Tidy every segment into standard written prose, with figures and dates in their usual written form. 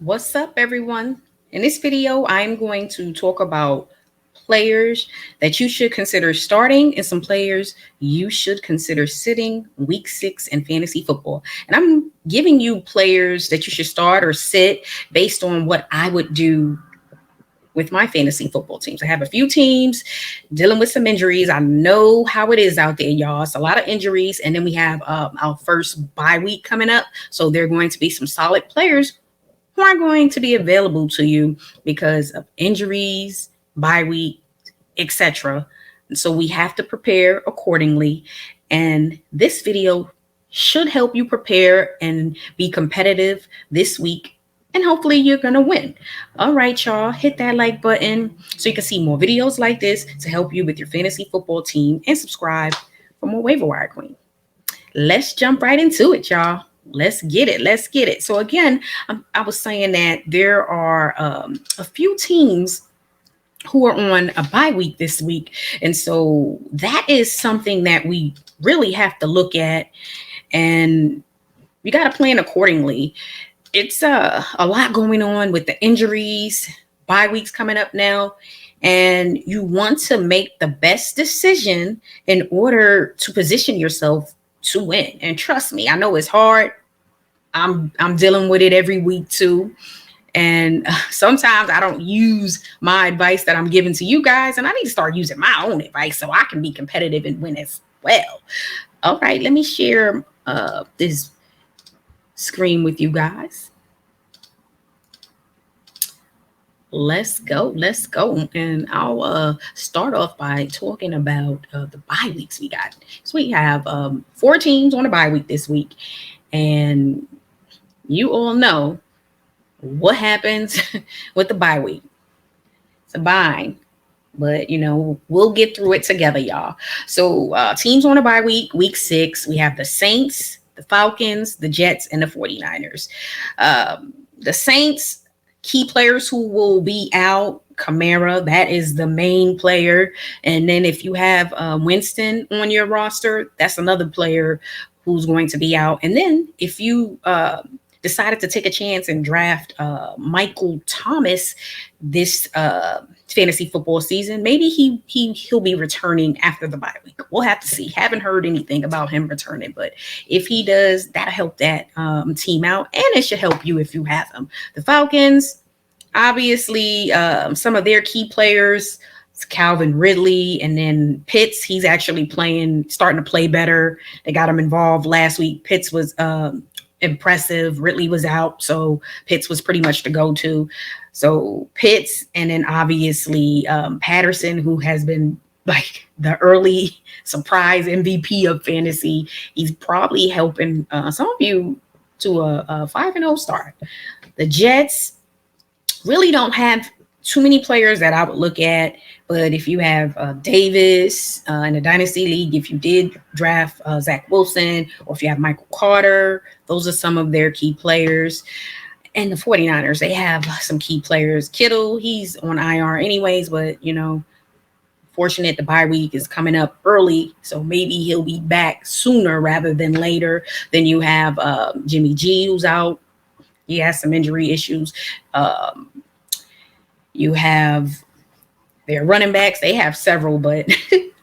What's up, everyone? In this video, I'm going to talk about players that you should consider starting and some players you should consider sitting week 6 in fantasy football. And I'm giving you players that you should start or sit based on what I would do with my fantasy football teams. I have a few teams dealing with some injuries. I know how it is out there, y'all. It's a lot of injuries. And then we have our first bye week coming up. So there are going to be some solid players who are going to be available to you because of injuries, bye week, etc. So we have to prepare accordingly. And this video should help you prepare and be competitive this week. And hopefully you're going to win. All right, y'all, hit that like button so you can see more videos like this to help you with your fantasy football team, and subscribe for more Waiver Wire Queen. Let's jump right into it, y'all. Let's get it. Let's get it. So again, I was saying that there are a few teams who are on a bye week this week. And so that is something that we really have to look at, and we got to plan accordingly. It's a lot going on with the injuries, bye weeks coming up now, and you want to make the best decision in order to position yourself to win. And trust me, I know it's hard. I'm dealing with it every week too. And sometimes I don't use my advice that I'm giving to you guys, and I need to start using my own advice so I can be competitive and win as well. All right, let me share this screen with you guys. Let's go. And I'll start off by talking about the bye weeks we got. So we have 4 teams on a bye week this week. And you all know what happens with the bye week. It's a bind, but we'll get through it together, y'all. So teams on a bye week, week 6, we have the Saints, the Falcons, the Jets, and the 49ers. The Saints, key players who will be out: Kamara, that is the main player. And then if you have Winston on your roster, that's another player who's going to be out. And then if you decided to take a chance and draft Michael Thomas this fantasy football season, maybe he'll be returning after the bye week. We'll have to see. Haven't heard anything about him returning, but if he does, that'll help that team out, and it should help you if you have him. The Falcons, obviously, some of their key players, Calvin Ridley, and then Pitts. He's actually starting to play better. They got him involved last week. Pitts was impressive. Ridley was out, so Pitts was pretty much the go-to. So Pitts, and then obviously Patterson, who has been like the early surprise MVP of fantasy. He's probably helping some of you to a 5-0 start. The Jets really don't have too many players that I would look at, but if you have Davis in a dynasty league, if you did draft Zach Wilson, or if you have Michael Carter, those are some of their key players. And the 49ers, they have some key players. Kittle, he's on IR anyways, but fortunate the bye week is coming up early, so maybe he'll be back sooner rather than later. Then you have Jimmy G, who's out. He has some injury issues. You have their running backs. They have several, but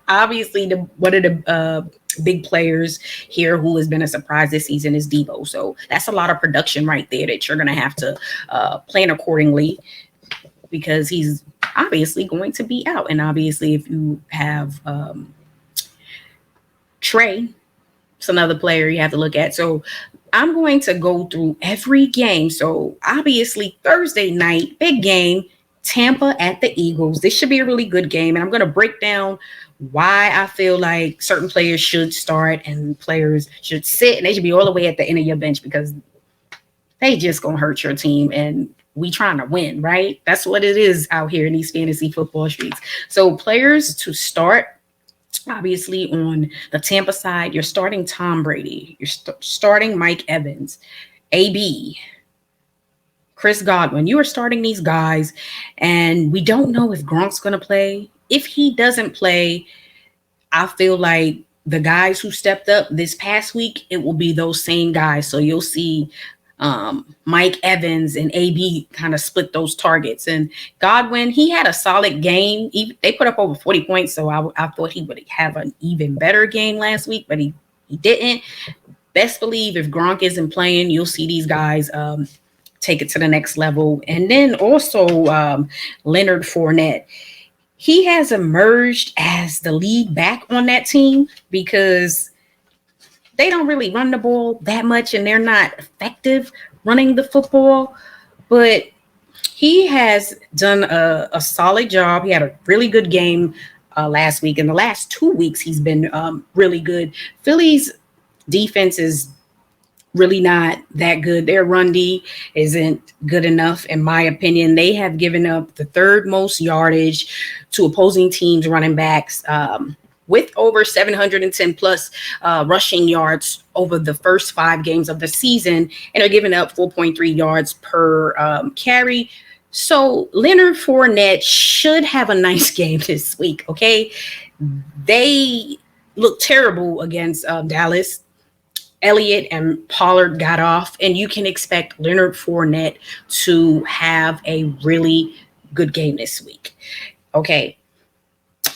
obviously one of the big players here who has been a surprise this season is Debo. So that's a lot of production right there that you're going to have to plan accordingly, because he's obviously going to be out. And obviously if you have Trey, it's another player you have to look at. So I'm going to go through every game. So obviously Thursday night, big game, Tampa at the Eagles. This should be a really good game. And I'm going to break down why I feel like certain players should start and players should sit, and they should be all the way at the end of your bench, because they just going to hurt your team. And we trying to win, right? That's what it is out here in these fantasy football streets. So players to start, obviously on the Tampa side, you're starting Tom Brady. You're starting Mike Evans, AB, Chris Godwin. You are starting these guys, and we don't know if Gronk's going to play. If he doesn't play, I feel like the guys who stepped up this past week, it will be those same guys. So you'll see Mike Evans and AB kind of split those targets. And Godwin, he had a solid game. They put up over 40 points, so I thought he would have an even better game last week, but he didn't. Best believe if Gronk isn't playing, you'll see these guys take it to the next level. And then also Leonard Fournette. He has emerged as the lead back on that team because they don't really run the ball that much and they're not effective running the football. But he has done a solid job. He had a really good game last week. In the last 2 weeks, he's been really good. Philly's defense is really not that good. Their run D isn't good enough, in my opinion. They have given up the third most yardage to opposing teams' running backs with over 710 plus rushing yards over the first 5 games of the season, and are giving up 4.3 yards per carry. So Leonard Fournette should have a nice game this week, okay? They look terrible against Dallas. Elliott and Pollard got off, and you can expect Leonard Fournette to have a really good game this week. Okay,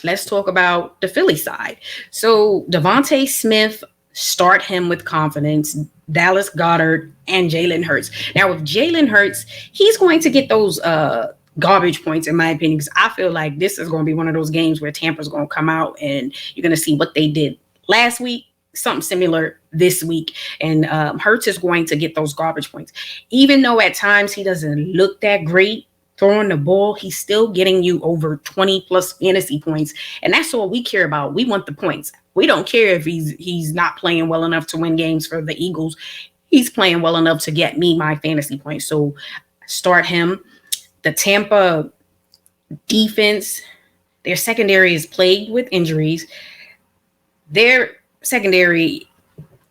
let's talk about the Philly side. So Devontae Smith, start him with confidence. Dallas Goedert and Jalen Hurts. Now with Jalen Hurts, he's going to get those garbage points, in my opinion, because I feel like this is going to be one of those games where Tampa's going to come out and you're going to see what they did last week, something similar this week, and Hurts is going to get those garbage points. Even though at times he doesn't look that great throwing the ball, he's still getting you over 20 plus fantasy points, and that's all we care about. We want the points. We don't care if he's not playing well enough to win games for the Eagles. He's playing well enough to get me my fantasy points, so start him. The Tampa defense, their secondary is plagued with injuries. Their secondary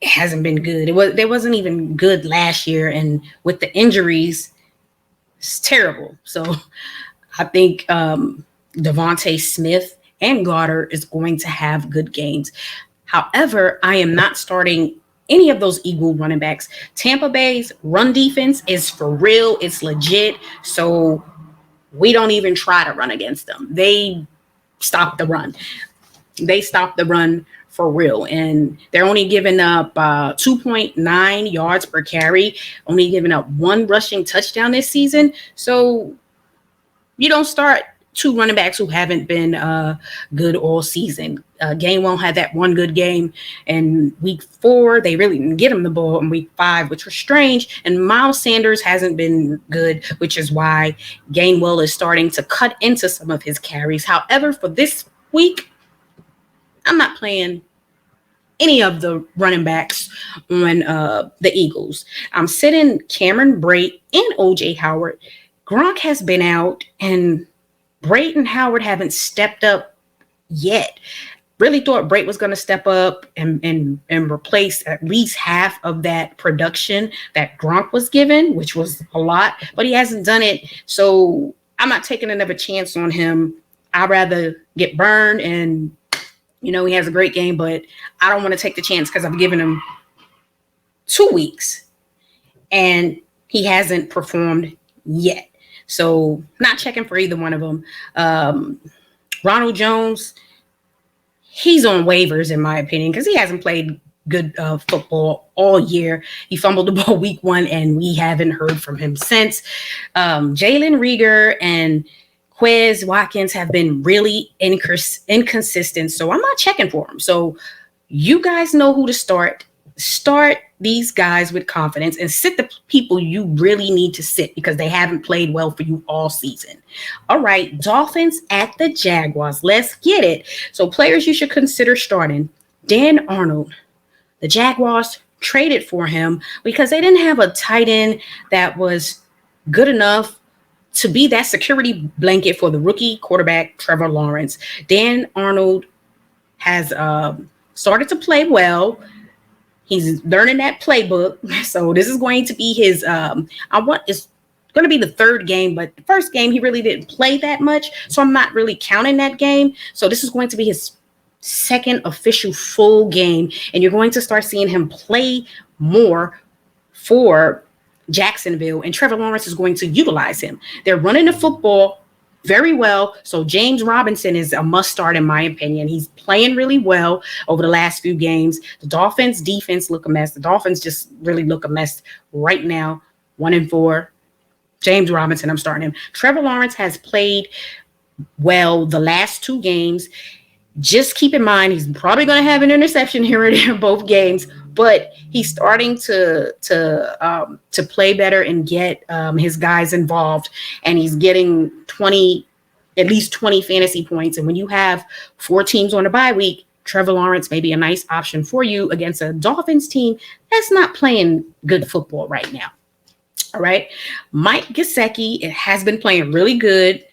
hasn't been good. They wasn't even good last year, and with the injuries, it's terrible. So I think Devontae Smith and Goddard is going to have good games. However, I am not starting any of those Eagle running backs. Tampa Bay's run defense is for real. It's legit. So we don't even try to run against them. They stop the run. They stop the run for real. And they're only giving up 2.9 yards per carry, only giving up 1 rushing touchdown this season. So you don't start 2 running backs who haven't been good all season. Gainwell had that one good game in week 4. They really didn't get him the ball in week 5, which was strange. And Miles Sanders hasn't been good, which is why Gainwell is starting to cut into some of his carries. However, for this week, I'm not playing any of the running backs on the Eagles. I'm sitting Cameron Brate and OJ Howard. Gronk has been out, and Brate and Howard haven't stepped up yet. Really thought Brate was going to step up and replace at least half of that production that Gronk was given, which was a lot, but he hasn't done it. So I'm not taking another chance on him. I'd rather get burned, and he has a great game, but I don't want to take the chance because I've given him 2 weeks and he hasn't performed yet. So not checking for either one of them. Ronald Jones, he's on waivers, in my opinion, because he hasn't played good football all year. He fumbled the ball week 1, and we haven't heard from him since. Jalen Reagor and Quez Watkins have been really inconsistent, so I'm not checking for him. So you guys know who to start. Start these guys with confidence and sit the people you really need to sit because they haven't played well for you all season. All right, Dolphins at the Jaguars. Let's get it. So players you should consider starting. Dan Arnold. The Jaguars traded for him because they didn't have a tight end that was good enough to be that security blanket for the rookie quarterback, Trevor Lawrence. Dan Arnold has started to play well. He's learning that playbook. So this is going to be his, it's going to be the 3rd game, but the first game, he really didn't play that much. So I'm not really counting that game. So this is going to be his 2nd official full game. And you're going to start seeing him play more for Jacksonville, and Trevor Lawrence is going to utilize him. They're running the football very well. So James Robinson is a must start in my opinion. He's playing really well over the last few games. The Dolphins defense look a mess. The Dolphins just really look a mess right now. 1-4. James Robinson, I'm starting him. Trevor Lawrence has played well the last 2 games. Just keep in mind, he's probably going to have an interception here and there in both games, but he's starting to play better and get his guys involved, and he's getting at least 20 fantasy points. And when you have 4 teams on a bye week, Trevor Lawrence may be a nice option for you against a Dolphins team that's not playing good football right now. All right. Mike Gesicki, it has been playing really good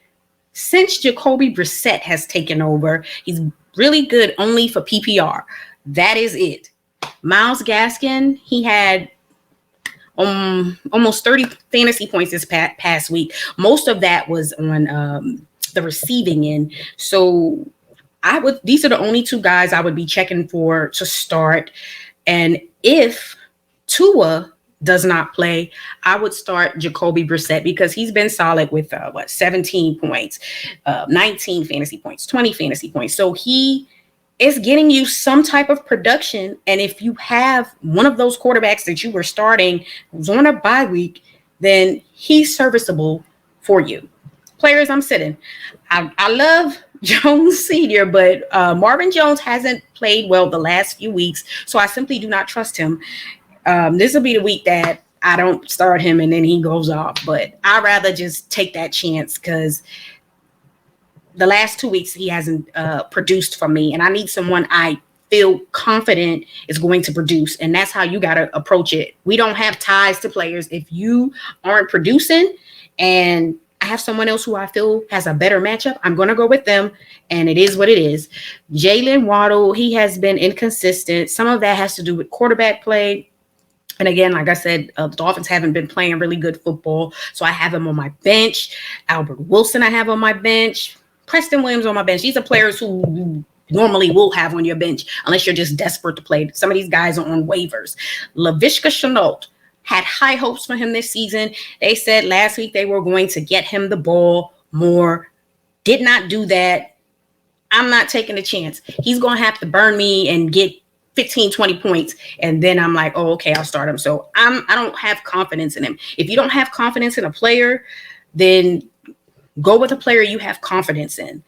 since Jacoby Brissett has taken over. He's really good only for PPR. That is it. Myles Gaskin, he had almost 30 fantasy points this past week. Most of that was on the receiving end. So these are the only 2 guys I would be checking for to start. And if Tua does not play, I would start Jacoby Brissett because he's been solid with 17 points, 19 fantasy points, 20 fantasy points. So he is getting you some type of production. And if you have one of those quarterbacks that you were starting who's on a bye week, then he's serviceable for you. Players I'm sitting. I love Jones Sr., but Marvin Jones hasn't played well the last few weeks, so I simply do not trust him. This will be the week that I don't start him and then he goes off. But I'd rather just take that chance because the last 2 weeks he hasn't produced for me. And I need someone I feel confident is going to produce. And that's how you got to approach it. We don't have ties to players. If you aren't producing and I have someone else who I feel has a better matchup, I'm going to go with them. And it is what it is. Jalen Waddle, he has been inconsistent. Some of that has to do with quarterback play. And again, like I said, the Dolphins haven't been playing really good football. So I have him on my bench. Albert Wilson I have on my bench. Preston Williams on my bench. These are players who you normally will have on your bench unless you're just desperate to play. Some of these guys are on waivers. Laviska Shenault had high hopes for him this season. They said last week they were going to get him the ball more. Did not do that. I'm not taking a chance. He's going to have to burn me and get 15, 20 points. And then I'm like, oh, okay, I'll start him. So I don't have confidence in him. If you don't have confidence in a player, then go with a player you have confidence in.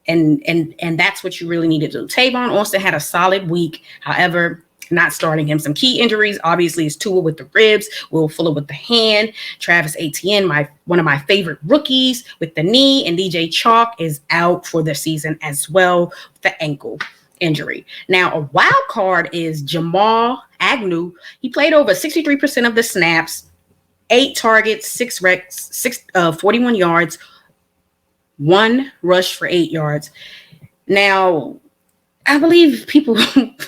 And that's what you really need to do. Tavon Austin had a solid week. However, not starting him. Some key injuries, obviously, is Tua with the ribs, Will Fuller with the hand, Travis Etienne, one of my favorite rookies, with the knee, and DJ Chalk is out for the season as well with the ankle injury. Now, a wild card is Jamal Agnew. He played over 63% of the snaps, 8 targets, 6 recs, 41 yards, 1 rush for 8 yards. Now, I believe people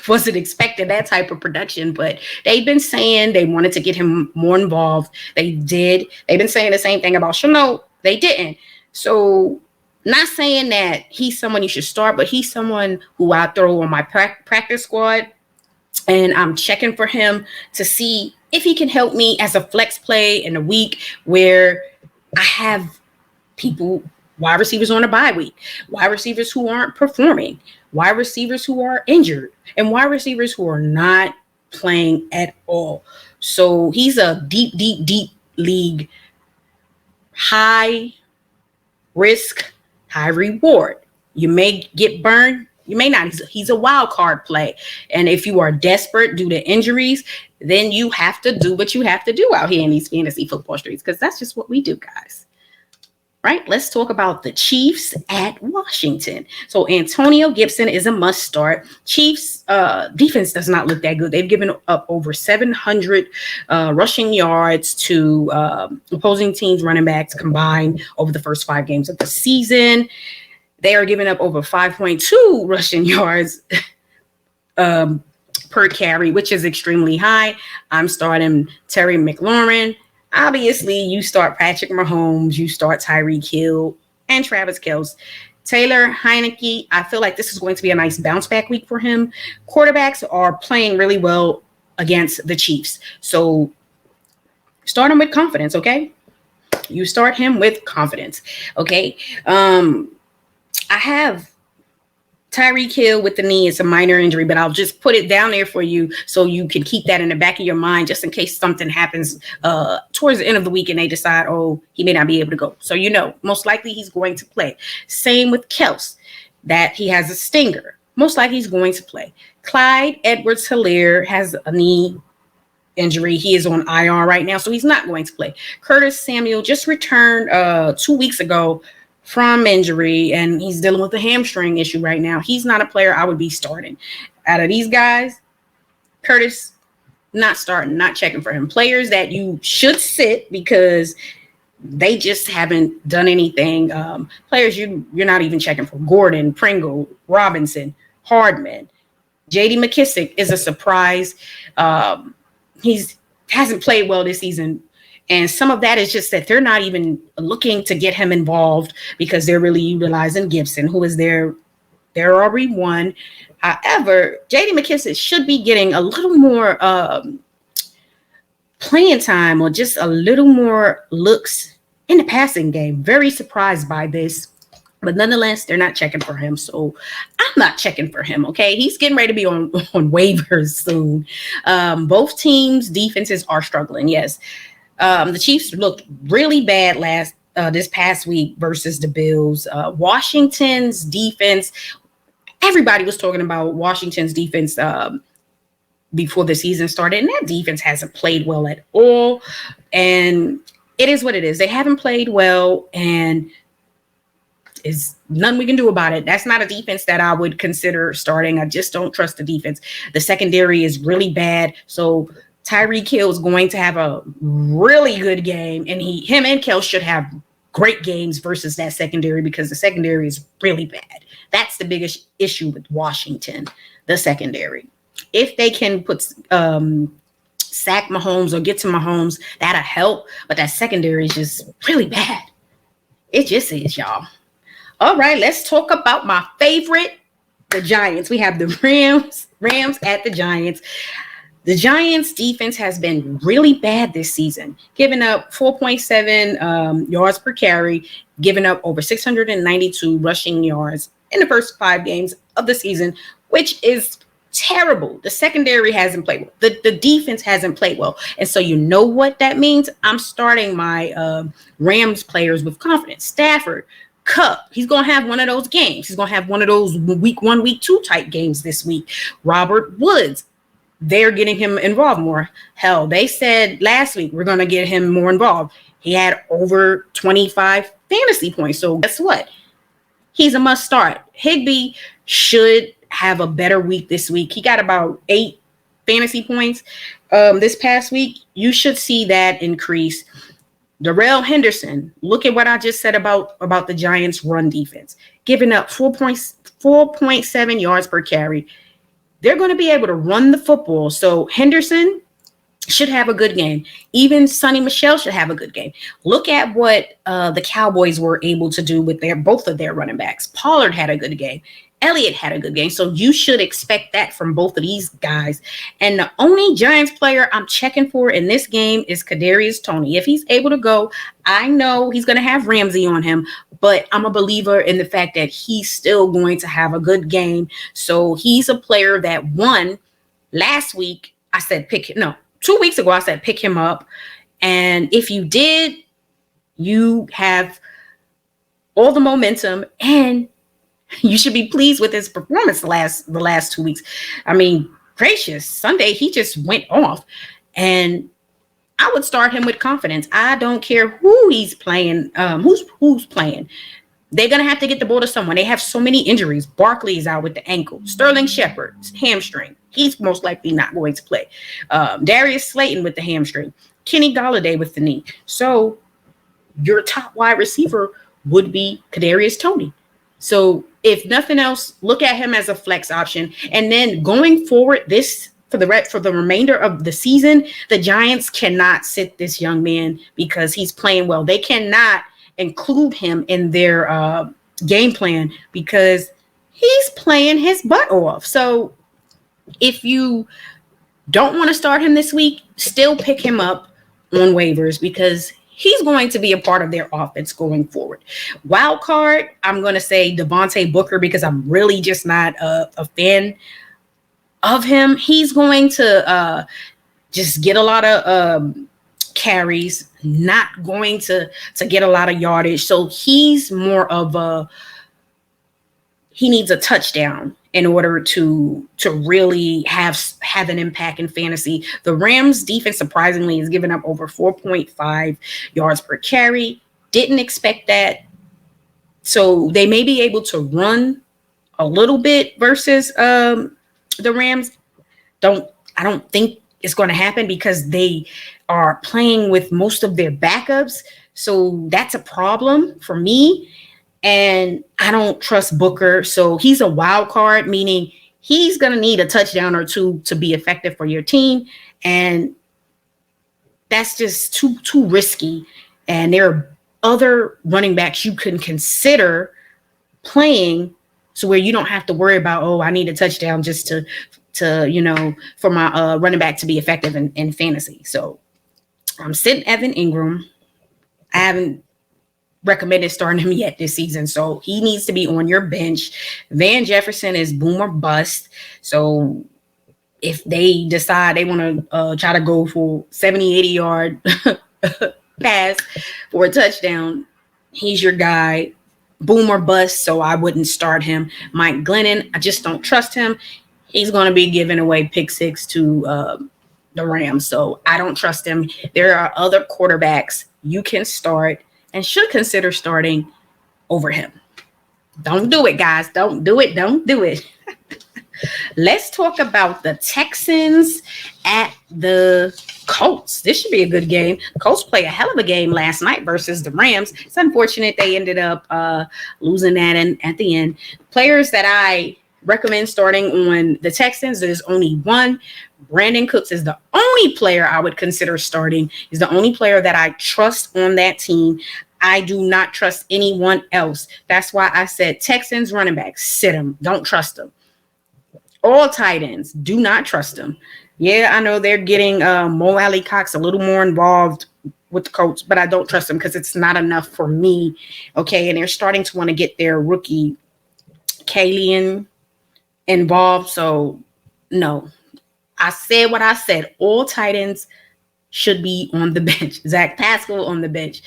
wasn't expecting that type of production, but they've been saying they wanted to get him more involved. They did. They've been saying the same thing about Shenault. They didn't. So not saying that he's someone you should start, but he's someone who I throw on my practice squad, and I'm checking for him to see if he can help me as a flex play in a week where I have people, wide receivers on a bye week, wide receivers who aren't performing, wide receivers who are injured, and wide receivers who are not playing at all. So he's a deep league, high risk, high reward. You may get burned. You may not. He's a wild card play. And if you are desperate due to injuries, then you have to do what you have to do out here in these fantasy football streets, because that's just what we do, guys. Right, let's talk about the Chiefs at Washington. So Antonio Gibson is a must start. Chiefs defense does not look that good. They've given up over 700 rushing yards to opposing teams' running backs combined over the first 5 games of the season. They are giving up over 5.2 rushing yards per carry, which is extremely high. I'm starting Terry McLaurin. Obviously, you start Patrick Mahomes, you start Tyreek Hill, and Travis Kelce. Taylor Heineke, I feel like this is going to be a nice bounce back week for him. Quarterbacks are playing really well against the Chiefs. So Start him with confidence, okay? You start him with confidence, okay? I have Tyreek Hill with the knee. It's a minor injury, but I'll just put it down there for you so you can keep that in the back of your mind just in case something happens towards the end of the week and they decide, oh, he may not be able to go. So, most likely he's going to play. Same with Kels, that he has a stinger. Most likely he's going to play. Clyde Edwards-Helaire has a knee injury. He is on IR right now, so he's not going to play. Curtis Samuel just returned 2 weeks ago from injury, and he's dealing with a hamstring issue right now. He's not a player I would be starting. Out of these guys, Curtis, not starting, not checking for him. Players that you should sit because they just haven't done anything. Players you're not even checking for: Gordon, Pringle, Robinson, Hardman. J.D. McKissick is a surprise. He's hasn't played well this season. And some of that is just that they're not even looking to get him involved because they're really utilizing Gibson, who is their RB1. However, J.D. McKissick should be getting a little more playing time or just a little more looks in the passing game. Very surprised by this. But nonetheless, they're not checking for him. So I'm not checking for him, okay? He's getting ready to be on waivers soon. Both teams' defenses are struggling, yes. The Chiefs looked really bad this past week versus the Bills. Washington's defense, everybody was talking about Washington's defense before the season started, and that defense hasn't played well at all. And it is what it is. They haven't played well, and there's nothing we can do about it. That's not a defense that I would consider starting. I just don't trust the defense. The secondary is really bad, so Tyreek Hill is going to have a really good game, and him and Kel should have great games versus that secondary because the secondary is really bad. That's the biggest issue with Washington, the secondary. If they can put sack Mahomes or get to Mahomes, that'll help, but that secondary is just really bad. It just is, y'all. All right, let's talk about my favorite, the Giants. We have the Rams at the Giants. The Giants' defense has been really bad this season, giving up 4.7 yards per carry, giving up over 692 rushing yards in the first 5 games of the season, which is terrible. The secondary hasn't played well. The defense hasn't played well. And so you know what that means? I'm starting my Rams players with confidence. Stafford, Cup, he's going to have one of those games. He's going to have one of those week 1, week 2 type games this week. Robert Woods, they're getting him involved more. Hell, they said last week we're going to get him more involved. He had over 25 fantasy points. So guess what? He's a must start. Higbee should have a better week this week. He got about 8 fantasy points this past week. You should see that increase. Darrell Henderson, look at what I just said about the Giants' run defense, giving up 4.7 yards per carry. They're going to be able to run the football. So Henderson should have a good game. Even Sonny Michel should have a good game. Look at what the Cowboys were able to do with both of their running backs. Pollard had a good game. Elliott had a good game. So you should expect that from both of these guys. And the only Giants player I'm checking for in this game is Kadarius Toney. If he's able to go, I know he's going to have Ramsey on him, but I'm a believer in the fact that he's still going to have a good game. So he's a player that won last week. I said 2 weeks ago, I said pick him up. And if you did, you have all the momentum, and you should be pleased with his performance the last 2 weeks. I mean, gracious, Sunday he just went off, and I would start him with confidence. I don't care who he's playing, who's playing. They're gonna have to get the ball to someone. They have so many injuries. Barkley is out with the ankle. Sterling Shepard's hamstring. He's most likely not going to play. Darius Slayton with the hamstring. Kenny Golladay with the knee. So your top wide receiver would be Kadarius Toney. So if nothing else, look at him as a flex option. And then going forward, for the remainder of the season, the Giants cannot sit this young man because he's playing well. They cannot include him in their game plan because he's playing his butt off. So if you don't want to start him this week, still pick him up on waivers because he's going to be a part of their offense going forward. Wild card, I'm going to say Devontae Booker because I'm really just not a fan of him. He's going to just get a lot of carries, not going to get a lot of yardage. So he's more of he needs a touchdown in order to really have an impact in fantasy. The Rams defense surprisingly has given up over 4.5 yards per carry. Didn't expect that. So they may be able to run a little bit versus the Rams. I don't think it's going to happen because they are playing with most of their backups. So that's a problem for me. And I don't trust Booker. So he's a wild card, meaning he's going to need a touchdown or two to be effective for your team. And that's just too risky. And there are other running backs you can consider playing so where you don't have to worry about, oh, I need a touchdown just to for my running back to be effective in fantasy. So I'm sitting Evan Ingram. I haven't recommended starting him yet this season, so he needs to be on your bench. Van Jefferson is boom or bust. So if they decide they want to try to go for 70, 80 yard pass for a touchdown, he's your guy. Boom or bust, so I wouldn't start him. Mike Glennon, I just don't trust him. He's going to be giving away pick six to the Rams, so I don't trust him. There are other quarterbacks you can start and should consider starting over him. Don't do it, guys. Don't do it. Don't do it. Let's talk about the Texans at the Colts. This should be a good game. Colts play a hell of a game last night versus the Rams. It's unfortunate they ended up losing that at the end. Players that I recommend starting on the Texans, there's only one. Brandon Cooks is the only player I would consider starting. He's the only player that I trust on that team. I do not trust anyone else. That's why I said Texans running backs, sit them. Don't trust them. All tight ends, do not trust them. Yeah, I know they're getting Mo Alley Cox a little more involved with the Colts, but I don't trust them because it's not enough for me. Okay, and they're starting to want to get their rookie Kalian involved. So, no. I said what I said. All tight ends should be on the bench. Zach Pascal on the bench.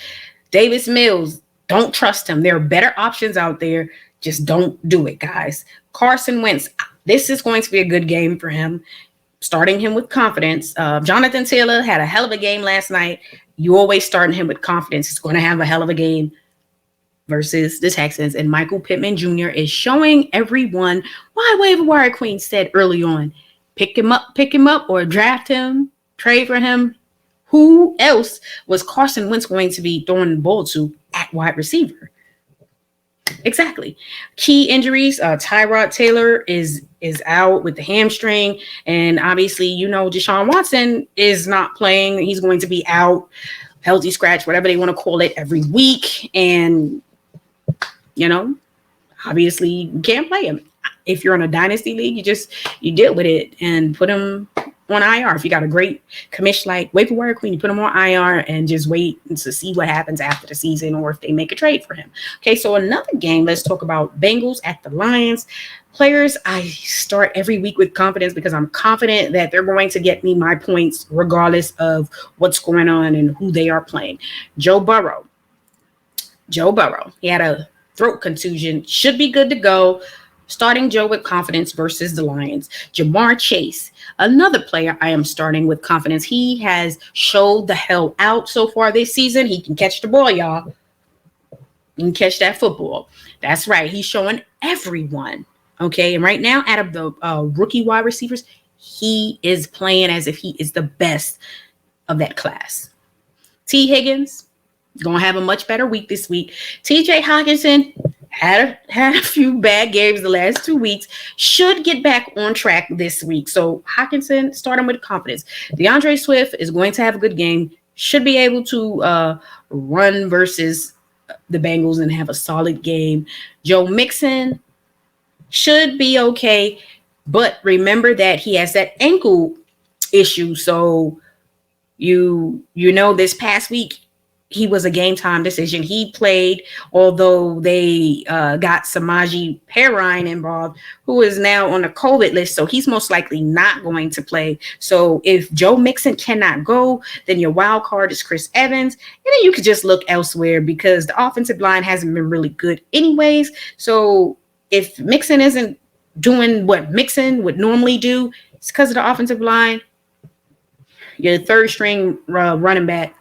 Davis Mills, don't trust him. There are better options out there. Just don't do it, guys. Carson Wentz, this is going to be a good game for him. Starting him with confidence. Jonathan Taylor had a hell of a game last night. You always starting him with confidence. He's going to have a hell of a game versus the Texans. And Michael Pittman Jr. is showing everyone why Waiver Wire Queen said early on, pick him up, or draft him, trade for him. Who else was Carson Wentz going to be throwing the ball to at wide receiver? Exactly. Key injuries. Tyrod Taylor is out with the hamstring. And obviously, Deshaun Watson is not playing. He's going to be out, healthy scratch, whatever they want to call it, every week. And, obviously, you can't play him. If you're in a dynasty league, you deal with it and put him on IR. If you got a great commission like Waiver Wire Queen, you put him on IR and just wait to see what happens after the season or if they make a trade for him. Okay, so another game, let's talk about Bengals at the Lions. Players I start every week with confidence because I'm confident that they're going to get me my points regardless of what's going on and who they are playing. Joe Burrow, he had a throat contusion, should be good to go. Starting Joe with confidence versus the Lions. Jamar Chase, another player I am starting with confidence. He has showed the hell out so far this season. He can catch the ball, y'all. He can catch that football. That's right. He's showing everyone. Okay. And right now, out of the rookie wide receivers, he is playing as if he is the best of that class. T. Higgins, going to have a much better week this week. TJ Hawkinson, had a few bad games the last 2 weeks, should get back on track this week. So Hawkinson, start him with confidence. DeAndre Swift is going to have a good game, should be able to run versus the Bengals and have a solid game. Joe Mixon should be okay, but remember that he has that ankle issue. So This past week, he was a game time decision. He played, although they got Samaje Perine involved, who is now on the COVID list. So he's most likely not going to play. So if Joe Mixon cannot go, then your wild card is Chris Evans. And then you could just look elsewhere because the offensive line hasn't been really good anyways. So if Mixon isn't doing what Mixon would normally do, it's because of the offensive line. Your third string running back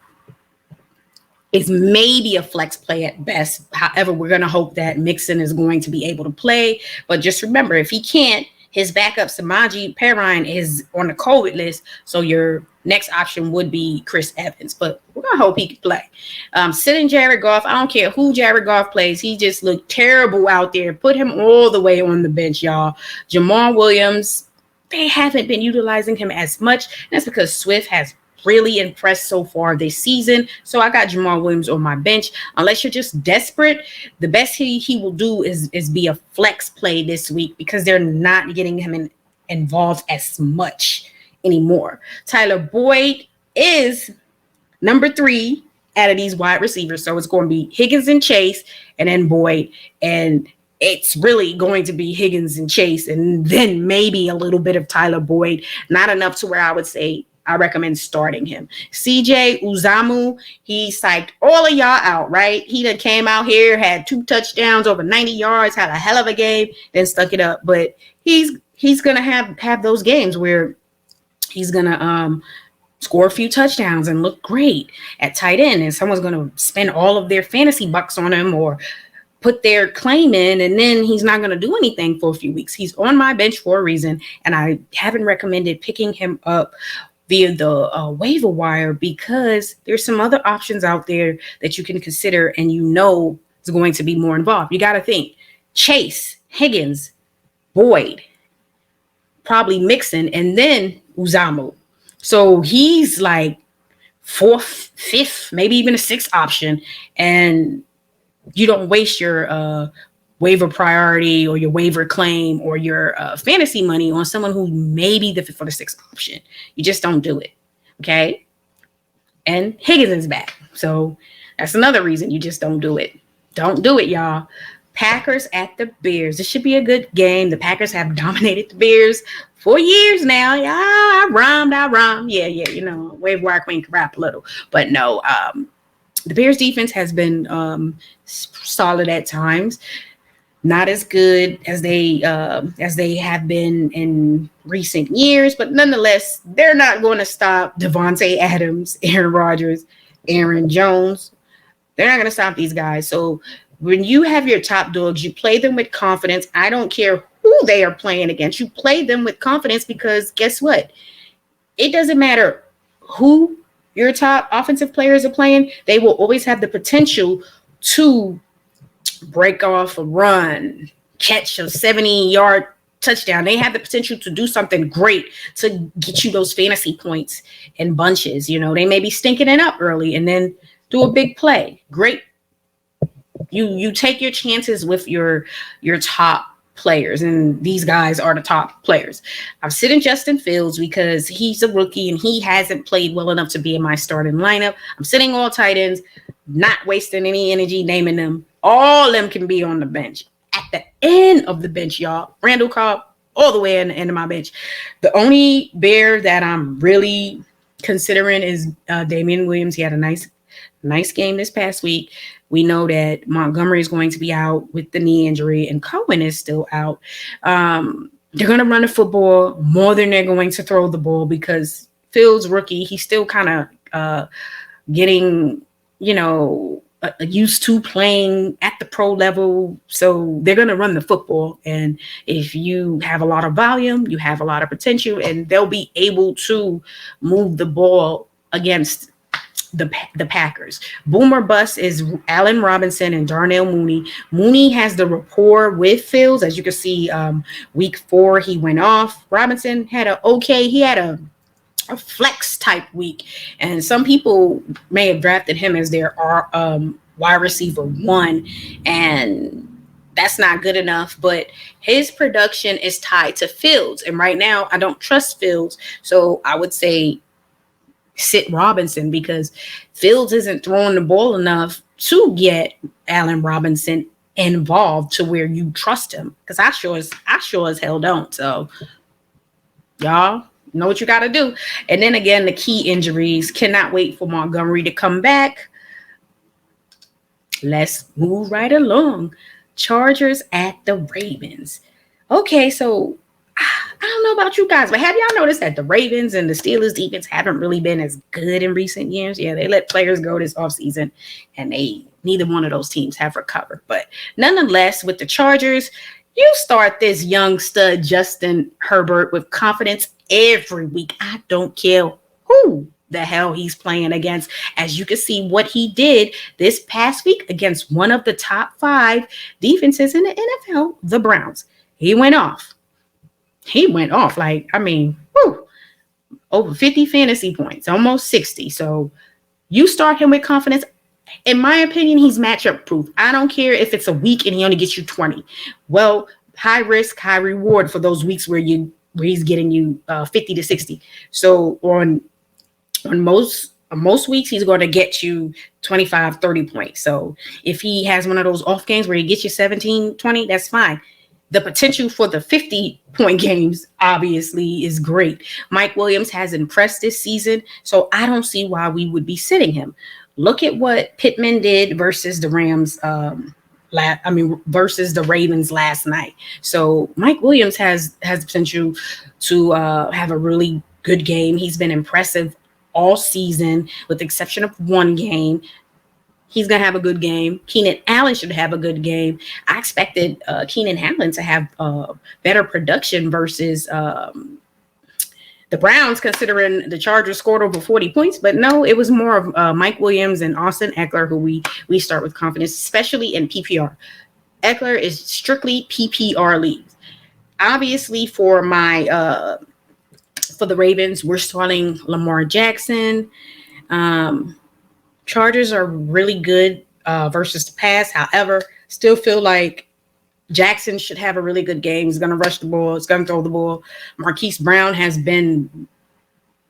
is maybe a flex play at best. However, we're going to hope that Mixon is going to be able to play. But just remember, if he can't, his backup, Samaje Perine, is on the COVID list. So your next option would be Chris Evans. But we're going to hope he can play. Sitting Jared Goff, I don't care who Jared Goff plays. He just looked terrible out there. Put him all the way on the bench, y'all. Jamal Williams, they haven't been utilizing him as much. And that's because Swift has really impressed so far this season. So I got Jamal Williams on my bench. Unless you're just desperate, the best he will do is be a flex play this week because they're not getting him involved as much anymore. Tyler Boyd is number 3 out of these wide receivers. So it's going to be Higgins and Chase and then Boyd. And it's really going to be Higgins and Chase and then maybe a little bit of Tyler Boyd. Not enough to where I would say I recommend starting him. CJ Uzomah, he psyched all of y'all out, right? He done came out here, had 2 touchdowns, over 90 yards, had a hell of a game, then stuck it up. But he's going to have those games where he's going to score a few touchdowns and look great at tight end. And someone's going to spend all of their fantasy bucks on him or put their claim in, and then he's not going to do anything for a few weeks. He's on my bench for a reason, and I haven't recommended picking him up via the waiver wire because there's some other options out there that you can consider and is going to be more involved. You got to think Chase, Higgins, Boyd, probably Mixon, and then Uzomah. So he's like 4th, 5th, maybe even a 6th option, and you don't waste your waiver priority or your waiver claim or your fantasy money on someone who may be the 5th or the 6th option. You just don't do it. Okay. And Higgins is back. So that's another reason you just don't do it. Don't do it, y'all. Packers at the Bears. This should be a good game. The Packers have dominated the Bears for years now. Yeah, I rhymed. Yeah. Waiver wire queen can rap a little. But no, the Bears defense has been solid at times. Not as good as they have been in recent years, but nonetheless, they're not going to stop Devontae Adams, Aaron Rodgers, Aaron Jones. They're not going to stop these guys. So when you have your top dogs, you play them with confidence. I don't care who they are playing against. You play them with confidence because guess what? It doesn't matter who your top offensive players are playing. They will always have the potential to break off a run, catch a 70-yard touchdown. They have the potential to do something great to get you those fantasy points in bunches. They may be stinking it up early and then do a big play. Great. You take your chances with your top players, and these guys are the top players. I'm sitting Justin Fields because he's a rookie and he hasn't played well enough to be in my starting lineup. I'm sitting all tight ends, not wasting any energy naming them. All of them can be on the bench. At the end of the bench, y'all, Randall Cobb all the way in the end of my bench. The only Bear that I'm really considering is Damian Williams. He had a nice game this past week. We know that Montgomery is going to be out with the knee injury and Cohen is still out. They're going to run the football more than they're going to throw the ball because Fields, rookie, he's still kind of getting, used to playing at the pro level. So they're going to run the football. And if you have a lot of volume, you have a lot of potential, and they'll be able to move the ball against the Packers. Boomer bust is Allen Robinson and Darnell Mooney. Mooney has the rapport with Fields. As you can see, week 4, he went off. Robinson had he had a flex type week, and some people may have drafted him as their wide receiver 1, and that's not good enough. But his production is tied to Fields, and right now I don't trust Fields, so I would say sit Robinson because Fields isn't throwing the ball enough to get Allen Robinson involved to where you trust him. Because I sure as hell don't. So y'all know what you got to do. And then again, the key injuries. Cannot wait for Montgomery to come back. Let's move right along. Chargers at the Ravens. Okay, so I don't know about you guys, but have y'all noticed that the Ravens and the Steelers defense haven't really been as good in recent years? Yeah, they let players go this offseason, and neither one of those teams have recovered. But nonetheless, with the Chargers, you start this young stud Justin Herbert with confidence every week. I don't care who the hell he's playing against. As you can see what he did this past week against one of the top 5 defenses in the NFL, the Browns. He went off. Like, I mean, over 50 fantasy points, almost 60. So you start him with confidence. In my opinion, he's matchup proof. I don't care if it's a week and he only gets you 20. Well, high risk, high reward for those weeks where he's getting you 50 to 60. So on most weeks, he's going to get you 25, 30 points. So if he has one of those off games where he gets you 17, 20, that's fine. The potential for the 50-point games, obviously, is great. Mike Williams has impressed this season, so I don't see why we would be sitting him. Look at what Pittman did versus the Rams, versus the Ravens last night. So Mike Williams has the potential to have a really good game. He's been impressive all season, with the exception of one game. He's going to have a good game. Keenan Allen should have a good game. I expected Keenan Allen to have better production versus the Browns, considering the Chargers scored over 40 points. But no, it was more of Mike Williams and Austin Eckler who we start with confidence, especially in PPR. Eckler is strictly PPR leagues. Obviously, for the Ravens, we're starting Lamar Jackson. Chargers are really good versus the pass. However, still feel like Jackson should have a really good game. He's going to rush the ball. He's going to throw the ball. Marquise Brown has been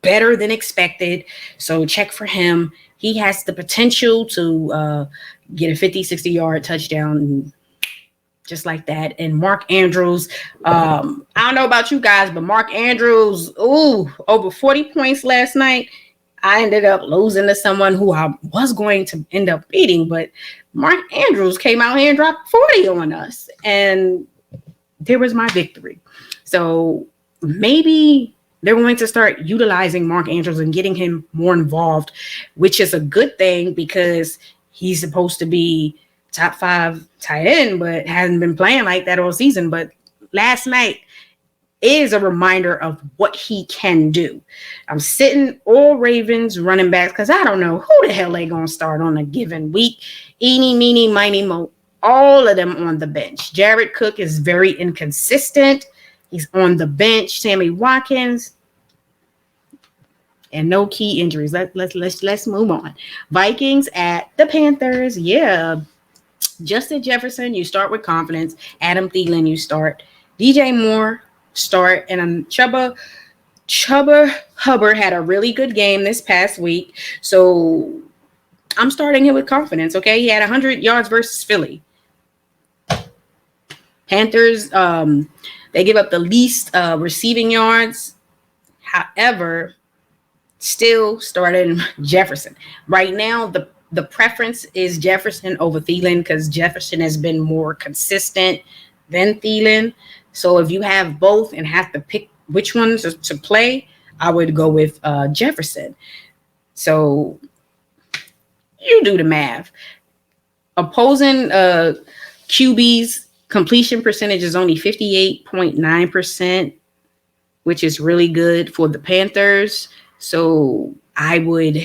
better than expected, so check for him. He has the potential to get a 50, 60-yard touchdown just like that. And Mark Andrews, I don't know about you guys, but Mark Andrews, over 40 points last night. I ended up losing to someone who I was going to end up beating, but Mark Andrews came out here and dropped 40 on us, and there was my victory. So maybe they're going to start utilizing Mark Andrews and getting him more involved, which is a good thing because he's supposed to be top 5 tight end, but hasn't been playing like that all season. But last night is a reminder of what he can do. I'm sitting all Ravens running backs because I don't know who the hell they going to start on a given week. Eeny, meeny, miny, mo. All of them on the bench. Jared Cook is very inconsistent. He's on the bench. Sammy Watkins. And no key injuries. Let's move on. Vikings at the Panthers. Yeah. Justin Jefferson, you start with confidence. Adam Thielen, you start. DJ Moore, start. And Chuba Hubbard had a really good game this past week. So I'm starting him with confidence, okay? He had 100 yards versus Philly. Panthers, they give up the least receiving yards. However, still starting Jefferson. Right now, the preference is Jefferson over Thielen because Jefferson has been more consistent than Thielen. So if you have both and have to pick which ones to play, I would go with Jefferson. So you do the math. Opposing QB's completion percentage is only 58.9%, which is really good for the Panthers. So I would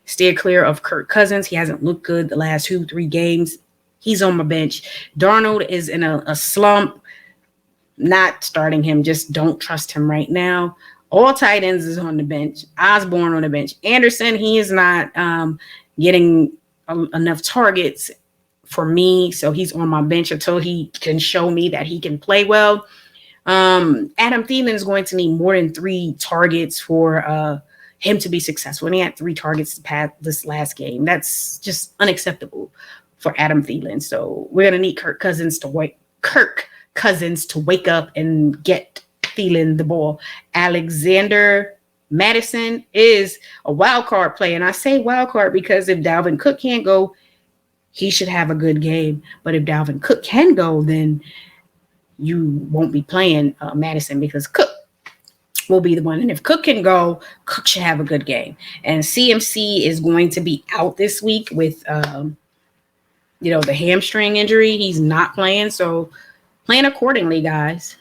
steer clear of Kirk Cousins. He hasn't looked good the last 2-3 games. He's on my bench. Darnold is in a slump. Not starting him. Just don't trust him right now. All tight ends is on the bench. Osborne on the bench. Anderson, he is not getting enough targets for me. So he's on my bench until he can show me that he can play well. Adam Thielen is going to need more than 3 targets for him to be successful. And he had 3 targets this last game. That's just unacceptable for Adam Thielen. So we're going to need Kirk Cousins to wake up and get Thielen the ball. Alexander Madison is a wild card play. And I say wild card because if Dalvin Cook can't go, he should have a good game. But if Dalvin Cook can go, then you won't be playing Madison because Cook will be the one. And if Cook can go, Cook should have a good game. And CMC is going to be out this week with, the hamstring injury. He's not playing. So plan accordingly, guys.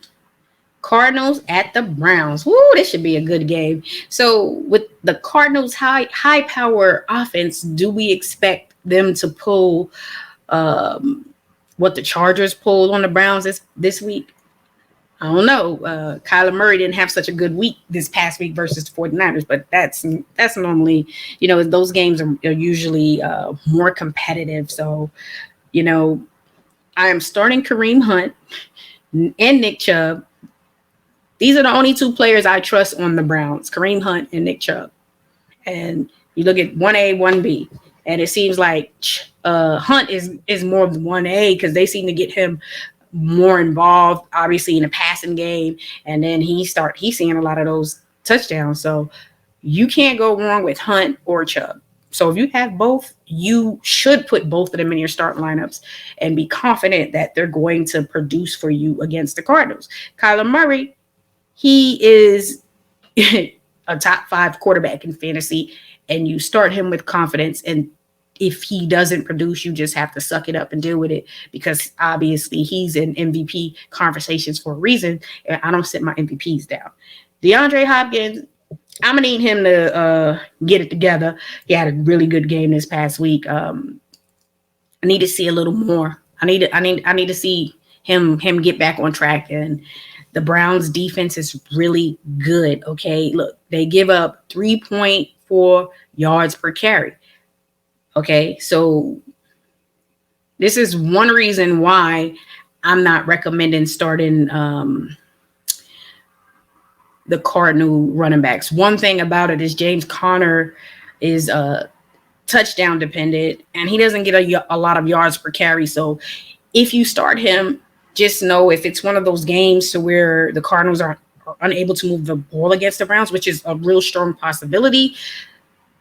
Cardinals at the Browns. Woo, this should be a good game. So with the Cardinals' high power offense, do we expect them to pull what the Chargers pulled on the Browns this week? I don't know. Kyler Murray didn't have such a good week this past week versus the 49ers, but that's normally, those games are usually more competitive. So, I am starting Kareem Hunt and Nick Chubb. These are the only 2 players I trust on the Browns, Kareem Hunt and Nick Chubb. And you look at 1A, 1B, and it seems like Hunt is more of the 1A because they seem to get him more involved, obviously, in the passing game. And then he's seeing a lot of those touchdowns. So you can't go wrong with Hunt or Chubb. So if you have both, you should put both of them in your starting lineups and be confident that they're going to produce for you against the Cardinals. Kyler Murray, he is a top 5 quarterback in fantasy, and you start him with confidence. And if he doesn't produce, you just have to suck it up and deal with it because obviously he's in MVP conversations for a reason. And I don't sit my MVPs down. DeAndre Hopkins, I'm gonna need him to get it together. He had a really good game this past week. I need to see a little more. I need to see him get back on track. And the Browns defense is really good. Okay, look, they give up 3.4 yards per carry. Okay, so this is one reason why I'm not recommending starting the Cardinal running backs. One thing about it is James Conner is touchdown dependent, and he doesn't get a lot of yards per carry. So if you start him, just know if it's one of those games to where the Cardinals are unable to move the ball against the Browns, which is a real strong possibility,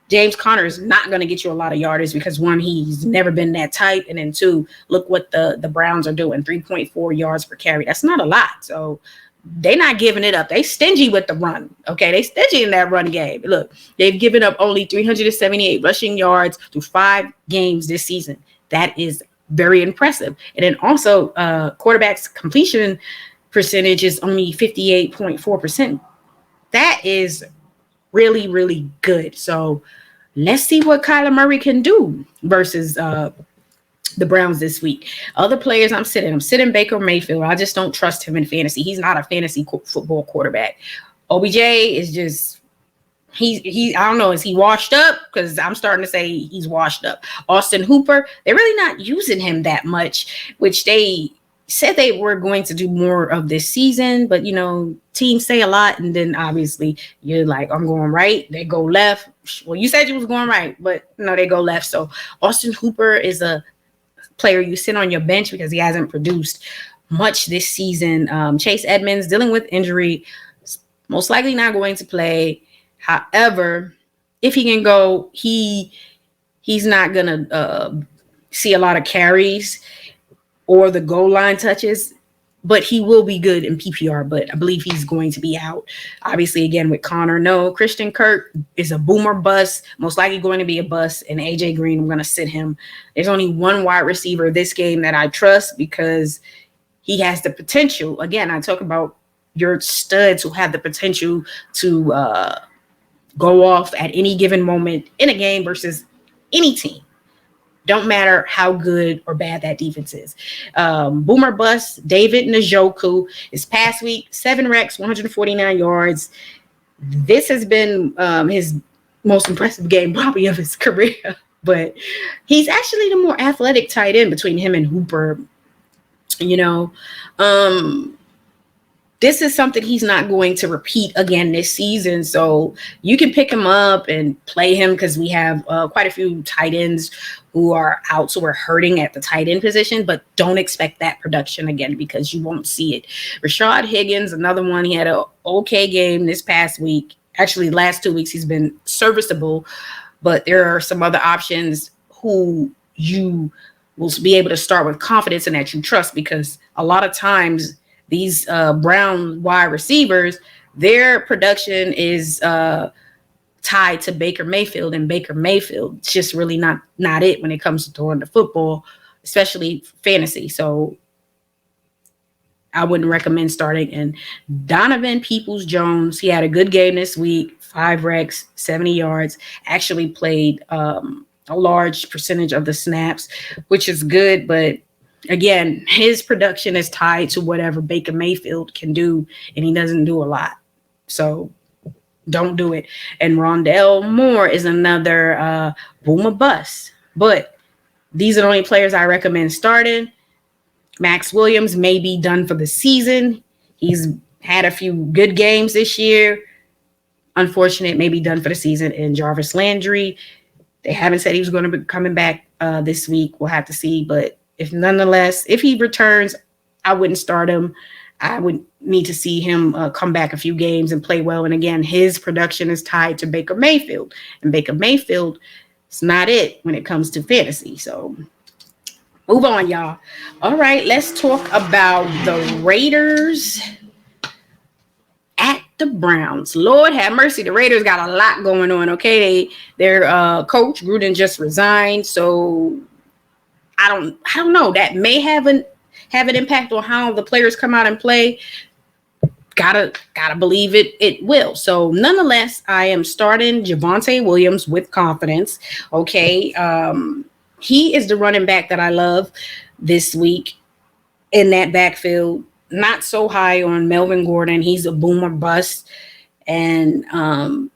James Conner is not going to get you a lot of yardage because 1, he's never been that type. And then 2, look what the Browns are doing, 3.4 yards per carry. That's not a lot. So they're not giving it up. They stingy with the run. Okay, they stingy in that run game. Look, they've given up only 378 rushing yards through 5 games this season. That is very impressive. And then also quarterbacks completion percentage is only 58.4%. That is really, really good. So let's see what Kyler Murray can do versus the Browns this week. Other players I'm sitting Baker Mayfield. I just don't trust him in fantasy. He's not a fantasy football quarterback. OBJ is just, I don't know, is he washed up? Because I'm starting to say he's washed up. Austin Hooper, they're really not using him that much, which they said they were going to do more of this season, but teams say a lot, and then obviously you're like, I'm going right, they go left. Well, you said you was going right, but no, they go left. So Austin Hooper is a player you sit on your bench because he hasn't produced much this season. Chase Edmonds dealing with injury, most likely not going to play. However, if he can go, he's not gonna see a lot of carries or the goal line touches, but he will be good in PPR. But I believe he's going to be out. Obviously, again, with Connor, no. Christian Kirk is a boomer bust, most likely going to be a bust. And AJ Green, I'm going to sit him. There's only one wide receiver this game that I trust because he has the potential. Again, I talk about your studs who have the potential to go off at any given moment in a game versus any team. Don't matter how good or bad that defense is. Boomer bust, David Njoku. This past week, 7 recs, 149 yards. This has been his most impressive game probably of his career. But he's actually the more athletic tight end between him and Hooper. this is something he's not going to repeat again this season. So you can pick him up and play him because we have quite a few tight ends who are out. So we're hurting at the tight end position, but don't expect that production again because you won't see it. Rashad Higgins, another one. He had an okay game this past week. Actually, last 2 weeks he's been serviceable, but there are some other options who you will be able to start with confidence and that you trust, because a lot of times these Brown wide receivers, their production is tied to Baker Mayfield, and Baker Mayfield is just really not it when it comes to throwing the football, especially fantasy. So I wouldn't recommend starting. And Donovan Peoples-Jones, he had a good game this week, 5 recs, 70 yards, actually played a large percentage of the snaps, which is good. But again, his production is tied to whatever Baker Mayfield can do, and he doesn't do a lot. So don't do it. And Rondell Moore is another boom or bust. But these are the only players I recommend starting. Max Williams may be done for the season. He's had a few good games this year. Unfortunate, may be done for the season. And Jarvis Landry, they haven't said he was going to be coming back this week. We'll have to see. But if he returns, I wouldn't start him. I would need to see him come back a few games and play well. And again, his production is tied to Baker Mayfield. And Baker Mayfield is not it when it comes to fantasy. So move on, y'all. All right, let's talk about the Raiders at the Browns. Lord have mercy. The Raiders got a lot going on, okay? Their coach, Gruden, just resigned. So I don't know. That may have an impact on how the players come out and play. Gotta believe it will. So nonetheless, I am starting Javonte Williams with confidence. Okay. He is the running back that I love this week in that backfield. Not so high on Melvin Gordon. He's a boom or bust. And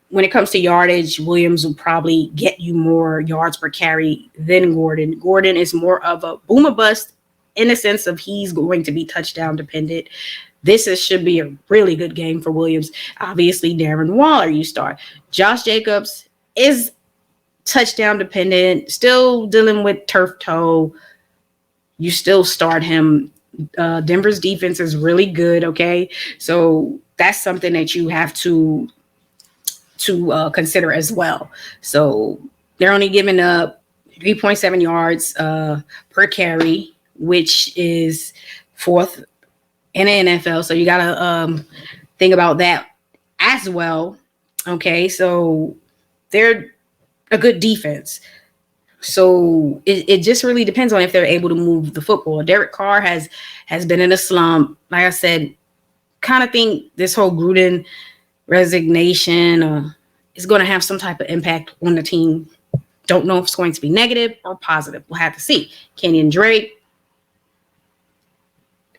when it comes to yardage, Williams will probably get you more yards per carry than Gordon. Gordon is more of a boom or bust in the sense of he's going to be touchdown dependent. Should be a really good game for Williams. Obviously, Darren Waller, you start. Josh Jacobs is touchdown dependent, still dealing with turf toe. You still start him. Denver's defense is really good, okay? So that's something that you have to consider as well. So they're only giving up 3.7 yards per carry, which is 4th in the NFL. So you got to think about that as well, okay? So they're a good defense. So it just really depends on if they're able to move the football. Derek Carr has been in a slump. Like I said, kind of think this whole Gruden resignation is going to have some type of impact on the team. Don't know if it's going to be negative or positive. We'll have to see. Kenyon Drake,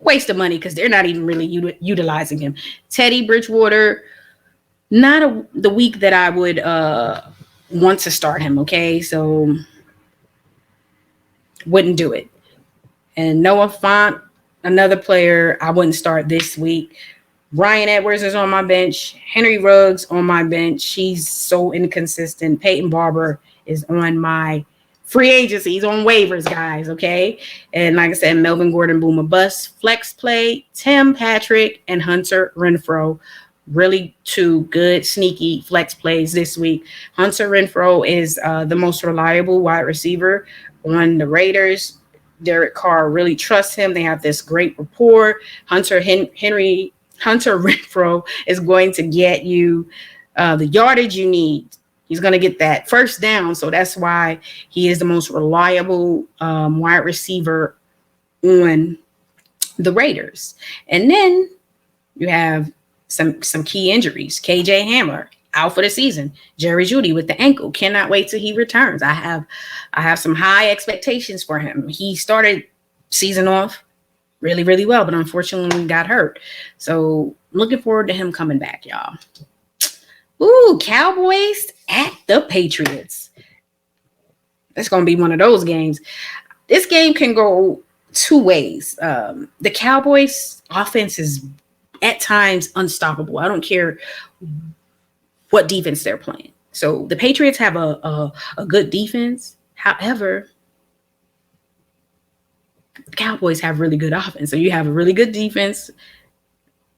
waste of money because they're not even really utilizing him. Teddy Bridgewater, not the week that I would want to start him, okay? So wouldn't do it. And Noah Fant, another player I wouldn't start this week. Ryan Edwards is on my bench. Henry Ruggs on my bench. He's so inconsistent. Peyton Barber is on my free agency. He's on waivers, guys, okay? And like I said, Melvin Gordon, boom or bust. Flex play, Tim Patrick and Hunter Renfrow. Really 2 good, sneaky flex plays this week. Hunter Renfrow is the most reliable wide receiver on the Raiders. Derek Carr really trusts him. They have this great rapport. Hunter Renfrow is going to get you the yardage you need. He's going to get that first down. So that's why he is the most reliable wide receiver on the Raiders. And then you have some key injuries. KJ Hamler out for the season. Jerry Jeudy with the ankle. Cannot wait till he returns. I have some high expectations for him. He started season off really, really well, but unfortunately got hurt. So looking forward to him coming back, y'all. Ooh, Cowboys at the Patriots. That's going to be one of those games. This game can go 2 ways. The Cowboys offense is at times unstoppable. I don't care what defense they're playing. So the Patriots have a good defense. However, the Cowboys have really good offense. So you have a really good defense,